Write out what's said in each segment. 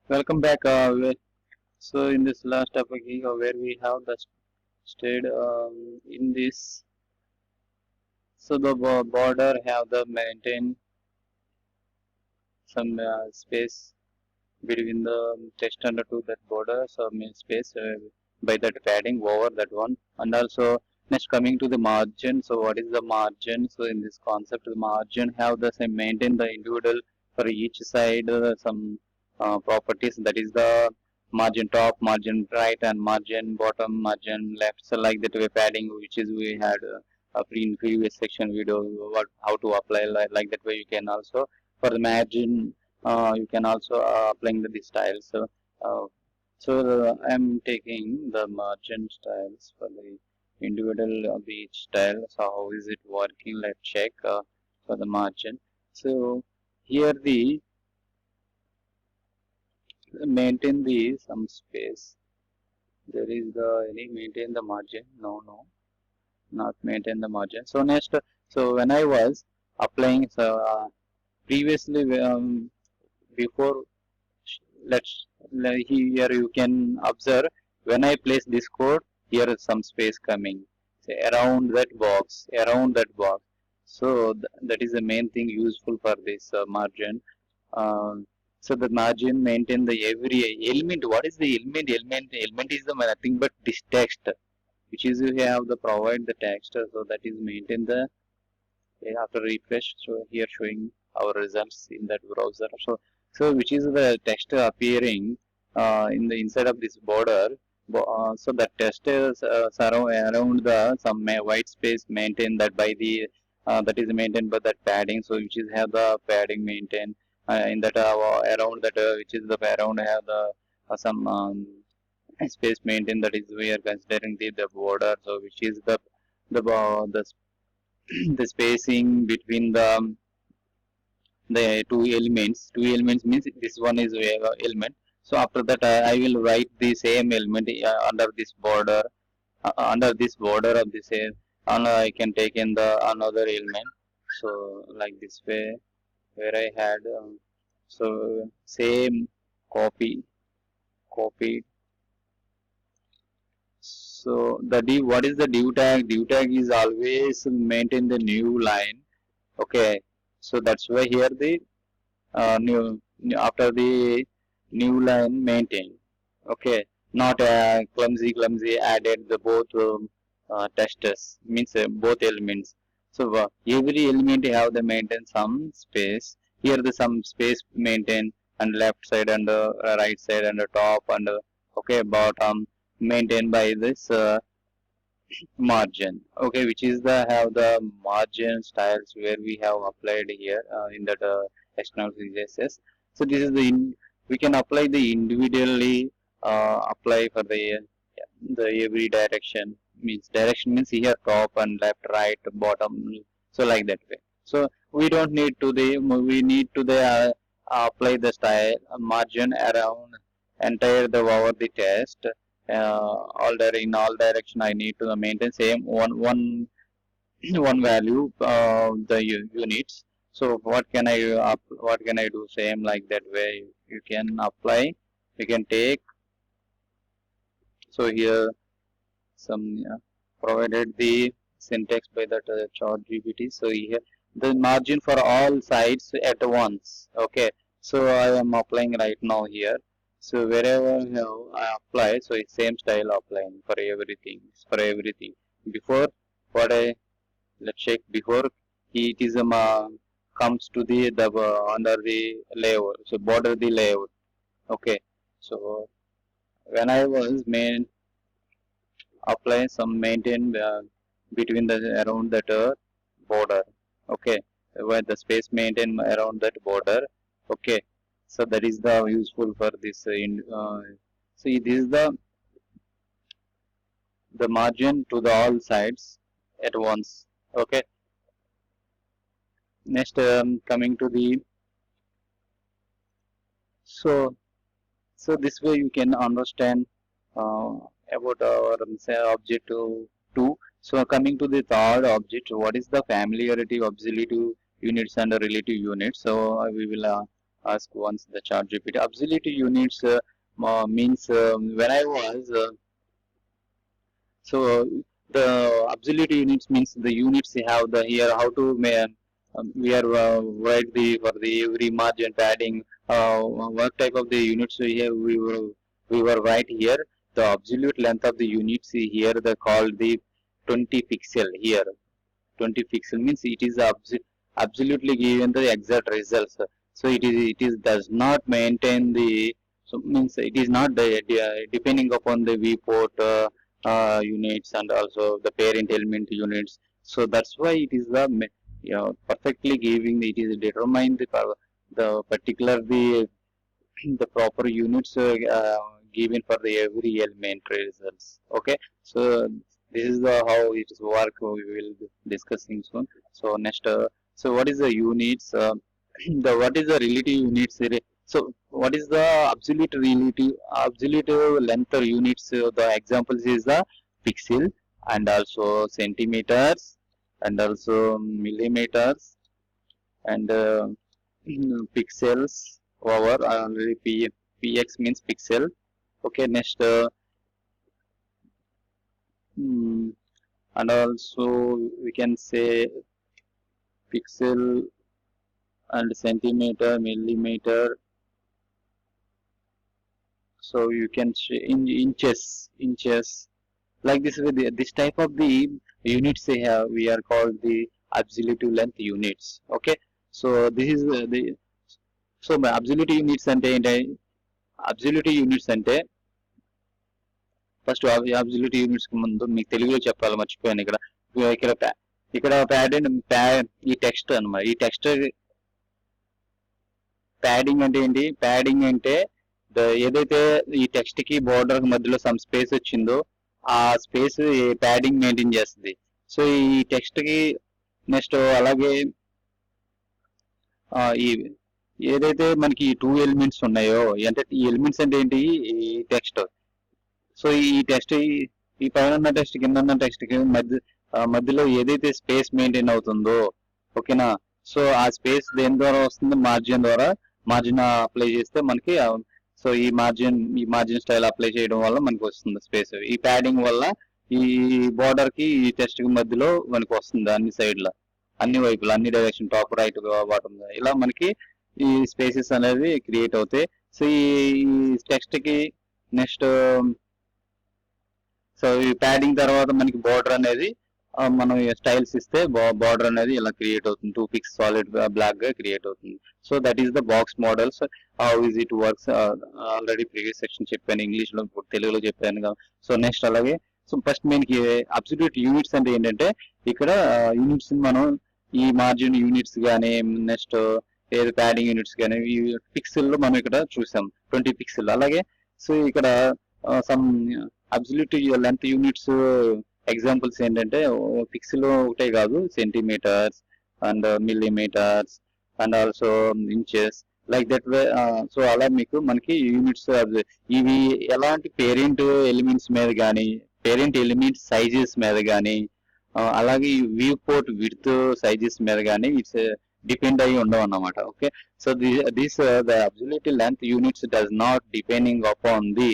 Welcome back. So in this last topic where we have the stayed in this, so the border have the maintain some space between the text under to that border, so mean space by that padding over that one, and also next coming to the margin. So what is the margin? So in this concept, the margin have the same maintain the individual for each side some properties, that is the margin top, margin right, and margin bottom, margin left. So like that way padding, which is we had in previous section video what how to apply, like that way you can also for the margin you can also applying the styles. So I'm taking the margin styles for the individual of each style. So how is it working? Let's check for the margin. So here the maintain the some space. There is the any maintain the margin? No, not maintain the margin. So next, so when I was applying, so previously before, here you can observe when I place this code, here is some space coming, say around that box. So that is the main thing useful for this margin. um, so the margin maintain the every element. What is the element is the nothing but this text, which is you have the provide the text, so that is maintain the after refresh. So here showing our results in that browser. So which is the text appearing in the inside of this border. So the text is around the some white space maintained that by the that is maintained by that padding. So which is have the padding maintained in that around that which is the around have the some space maintained, that is we are considering the border. So which is the the spacing between the two elements means this one is element. So after that I will write the same element under this border, under this border of this and I can take in the another element. So like this way where I had so same copy copied. So the div, what is the div tag? Div tag is always maintain the new line. Okay, so that's why here the after the new line maintained. Okay, not clumsy added the both testers means both elements. So every element have the maintain some space. Here the some space maintain and left side and right side and the top and okay bottom maintained by this margin. Okay, which is the have the margin styles where we have applied here in that external css. So this is the we can apply the individually apply for the every direction. Means direction means here top and left, right, bottom. So like that way. So we don't need to the we need to the apply the style margin around entire the over the test. In all direction I need to maintain same one value the units. So what can I do? Same like that way you can apply. You can take. So here some provided the syntax by that chart GPT. So here the margin for all sides at once. Okay, so I am applying right now here. So wherever I apply, so it's same style applying for everything. Before what I let's check before it is comes to the under the layout. So border the layout. Okay, so when I was main apply some maintain between the around that border. Okay, where the space maintain around that border. Okay, so that is the useful for this see this is the margin to the all sides at once. Okay, next coming to the so so this way you can understand uh, about our say objective two. So coming to the third object, what is the familiarity, auxiliary units and relative units? So we will ask once the chat GPT. Absolute units means when I was so the absolute units means the units you have the here how to we are write the for the every margin padding what type of the units we were right here. The absolute length of the units here they called the 20 pixel here. 20 pixel means it is absolutely given the exact results. So it is does not maintain the so means it is not depending upon the viewport units and also the parent element units. So that's why it is the perfectly giving it is determined the particular the proper units given for the every element results. Okay, so this is the how it is work we will be discussing soon. So next, so what is the units? The what is the relative units? So what is the absolute length or units? The examples is the pixel and also centimeters and also millimeters and pixels over already px means pixel. Okay, next and also we can say pixel and centimeter millimeter. So you can in inches like this with this type of the units they have we are called the absolute length units. Okay, so this is the so absolute units అంటే absolute units అంటే first absolute units కి ముందు మీకు తెలుగులో చెప్పాలి మర్చిపోయాను ఇక్కడ ఇక్కడ ఇక్కడ ఈ టెక్స్ట్ అన్నమాట ఈ టెక్స్ట్ ప్యాడింగ్ అంటే ఏంటి ప్యాడింగ్ అంటే ఏదైతే ఈ టెక్స్ట్ కి బోర్డర్ మధ్యలో సమ్ స్పేస్ వచ్చిందో ఆ స్పేస్ ప్యాడింగ్ మెయింటైన్ చేస్తుంది. సో ఈ టెక్స్ట్ కి నెక్స్ట్ అలాగే ఈ ఏదైతే మనకి టూ ఎలిమెంట్స్ ఉన్నాయో అంటే ఈ ఎలిమెంట్స్ అంటే ఏంటి ఈ టెక్స్ట్. సో ఈ టెక్స్ట్ ఈ పైన ఉన్న టెక్స్ట్ కింద ఉన్న టెక్స్ట్ కి మధ్యలో ఏదైతే స్పేస్ మెయింటైన్ అవుతుందో ఓకేనా. సో ఆ స్పేస్ దేని ద్వారా వస్తుంది మార్జిన్ ద్వారా మార్జిన్ అప్లై చేస్తే మనకి సో ఈ మార్జిన్ స్టైల్ అప్లై చేయడం వల్ల మనకి వస్తుంది స్పేస్. ఈ ప్యాడింగ్ వల్ల ఈ బార్డర్ కి ఈ టెక్స్ట్ కి మధ్యలో మనకి వస్తుంది అన్ని సైడ్ లో అన్ని వైపులు అన్ని డైరెక్షన్ టాప్ రైట్ బాటమ్ ఇలా మనకి ఈ స్పేసెస్ అనేవి క్రియేట్ అవుతాయి. సో ఈ టెక్స్ట్ కి నెక్స్ట్ సో ఈ ప్యాడింగ్ తర్వాత మనకి బార్డర్ అనేది మనం స్టైల్స్ ఇస్తే బార్డర్ అనేది ఇలా క్రియేట్ అవుతుంది 2 పిక్స్ సాలిడ్ బ్లాక్ గా క్రియేట్ అవుతుంది. So that is the box models how is it works already previous section చెప్పాను ఇంగ్లీష్ లో తెలుగులో చెప్పాను. సో నెక్స్ట్ అలాగే సో ఫస్ట్ మనకి అబ్సల్యూట్ యూనిట్స్ అంటే ఏంటంటే ఇక్కడ యూనిట్స్ మనం ఈ మార్జిన్ యూనిట్స్ కానీ నెక్స్ట్ ఏది ప్యాడింగ్ యూనిట్స్ కానీ ఈ పిక్సెల్ లో మనం ఇక్కడ చూసాం 20 పిక్సెల్. అలాగే సో ఇక్కడ some absolute length units examples ఏంటంటే పిక్సెల్ ఒకటే కాదు centimetres and millimetres and also inches like that way. So అలా మీకు మనకి యూనిట్స్ ఇవి ఎలాంటి పేరెంట్ ఎలిమెంట్స్ మీద కానీ పేరెంట్ ఎలిమెంట్ సైజెస్ మీద కానీ అలాగే వ్యూ పోర్ట్ విడ్త్ సైజెస్ మీద కానీ ఇట్స్ డిపెండ్ అయ్యి ఉండవు అన్నమాట. Okay, so this the absolute length units does not depending upon the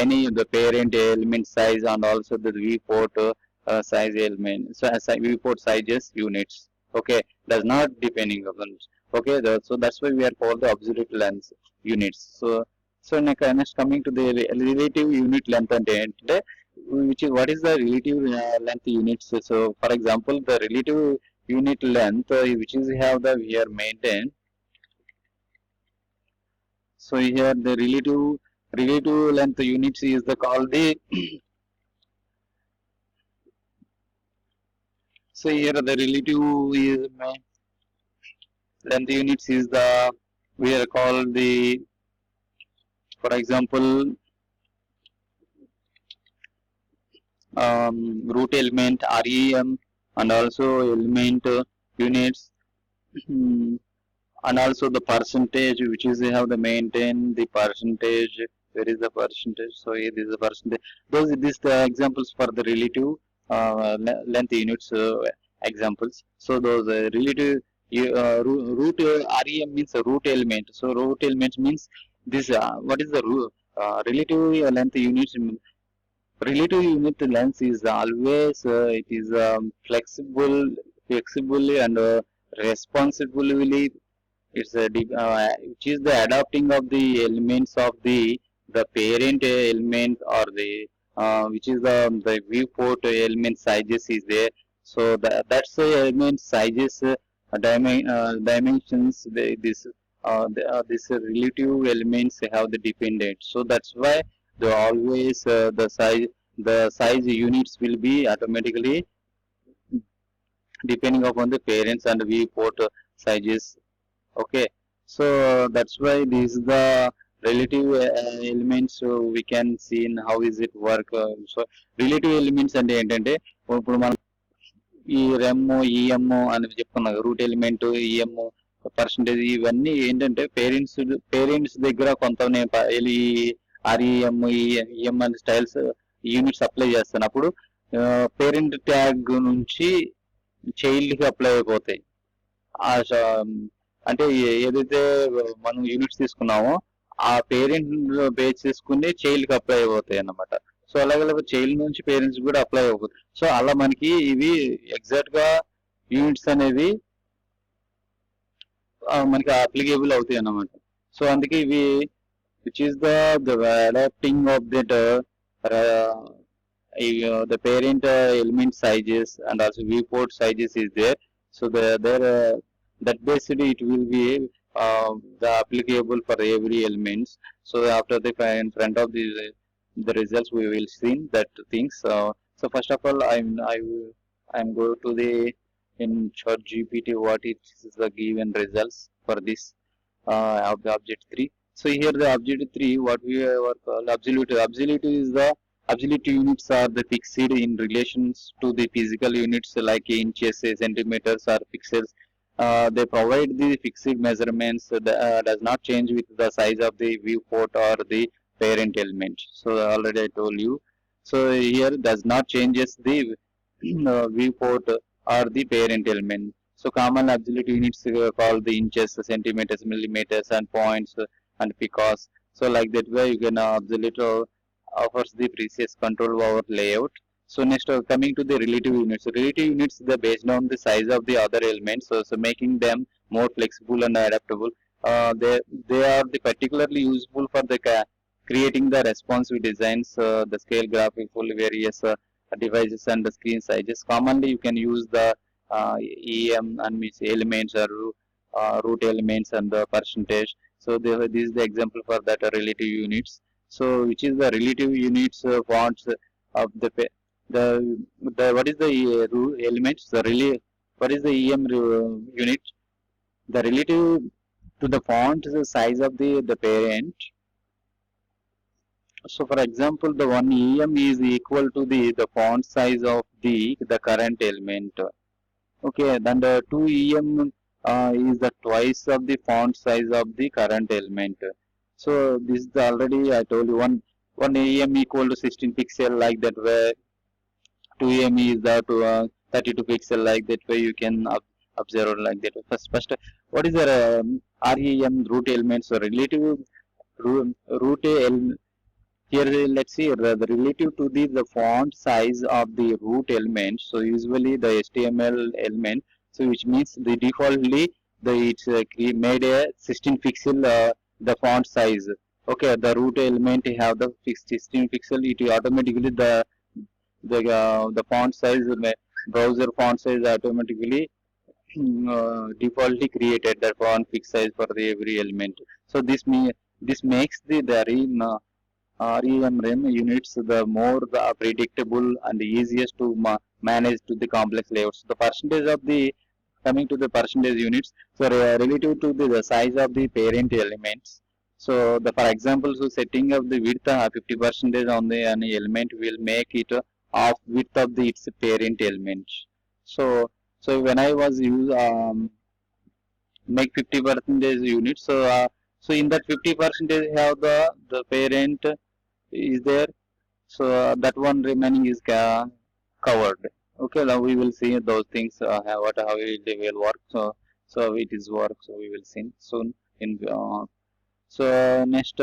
any the parent element size and also the viewport size element viewport sizes units. Okay, does not depending upon. Okay, so that's why we are called the absolute length units. So next coming to the relative unit length and which is what is the relative length units. So for example the relative unit length which is have the here maintained. So here the relative length units is the called the so here the relative is length units is the we are called the for example root element REM and also element units and also the percentage which is they have the maintain the percentage. Where is the percentage? So here this is the percentage. These the examples for the relative length units examples. So those relative root REM means a root element. So root element means this. What is the root? Relative length units. Relative unit length is always it is flexibly and responsibly. It's which is the adapting of the elements of the parent element or the which is the viewport element sizes is there. So that's the element sizes dimensions. This relative elements have the dependent. So that's why the always the size units will be automatically depending upon the parents and viewport sizes. Okay, so that's why this is the relative elements. So we can see in how is it work. So relative elements అంటే ఏంటంటే ఇప్పుడు మనం ఈ REM EM అని చెప్తున్నాం route element EM percentage ఇవన్నీ ఏంటంటే parents దగ్గర కొంత ఈ ఆర్ఈఎం ఈఎం అనే స్టైల్స్ యూనిట్స్ అప్లై చేస్తాను అప్పుడు పేరెంట్ ట్యాగ్ నుంచి చైల్డ్ కి అప్లై అయిపోతాయి. ఆ అంటే ఏదైతే మనం యూనిట్స్ తీసుకున్నామో ఆ పేరెంట్ బేస్ చేసుకుని చైల్డ్ కి అప్లై అయిపోతాయి అన్నమాట. సో అలాగే చైల్డ్ నుంచి పేరెంట్స్ కూడా అప్లై అయిపోతాయి. సో అలా మనకి ఇవి ఎగ్జాక్ట్ గా యూనిట్స్ అనేవి మనకి అప్లికేబుల్ అవుతాయి అన్నమాట. సో అందుకే ఇవి which is the adapting of that the parent element sizes and also viewport sizes is there. So that basically it will be the applicable for every elements. So after the in front of the results we will see that things. So first of all I'm go to the in ChatGPT what it is the given results for this of the object 3. So here the object 3 what we are called absolute is the absolute units are the fixed in relations to the physical units like inches, centimeters or pixels. They provide the fixed measurements does not change with the size of the viewport or the parent element. So already I told you. So here does not changes the viewport or the parent element. So common absolute units called the inches, centimeters, millimeters and points and picots. So like that way you can absolute offers the precise control over layout. So next coming to the relative units. So relative units they based on the size of the other elements, so making them more flexible and adaptable. They are the particularly useful for the creating the responsive designs, the scale graphical various devices and the screen sizes. Commonly you can use the EM and means elements or root elements and the percentage. So this is the example for that relative units. So which is the relative units fonts of the what is the elements what is the EM unit, the relative to the font size of the parent. So for example the one EM is equal to the font size of the current element. Okay, then the 2 EM is the twice of the font size of the current element. So this is already I told you one EM equal to 16 pixel like that way. 2 EM is the to 32 pixel like that way you can observe like that. First what is the REM root elements? So relative root element. Here let's see the relative to the font size of the root element. So usually the HTML element. So which means the defaultly it's made a 16 pixel the font size. Okay, the root element have the 16 pixel. It automatically the font size browser font size automatically defaultly created the font fixed size for the every element. So this makes the REM units the more predictable and easiest to manage to the complex layouts. The percentage of the coming to the percentage units, so relative to the size of the parent elements. So for example, so setting of the width 50% on the an element will make it of width of its parent element. So when I was use make 50% units, so in that 50% have the parent is there. So that one remaining is covered. Okay, now we will see those things how it will work. So it is work. So we will see soon in so next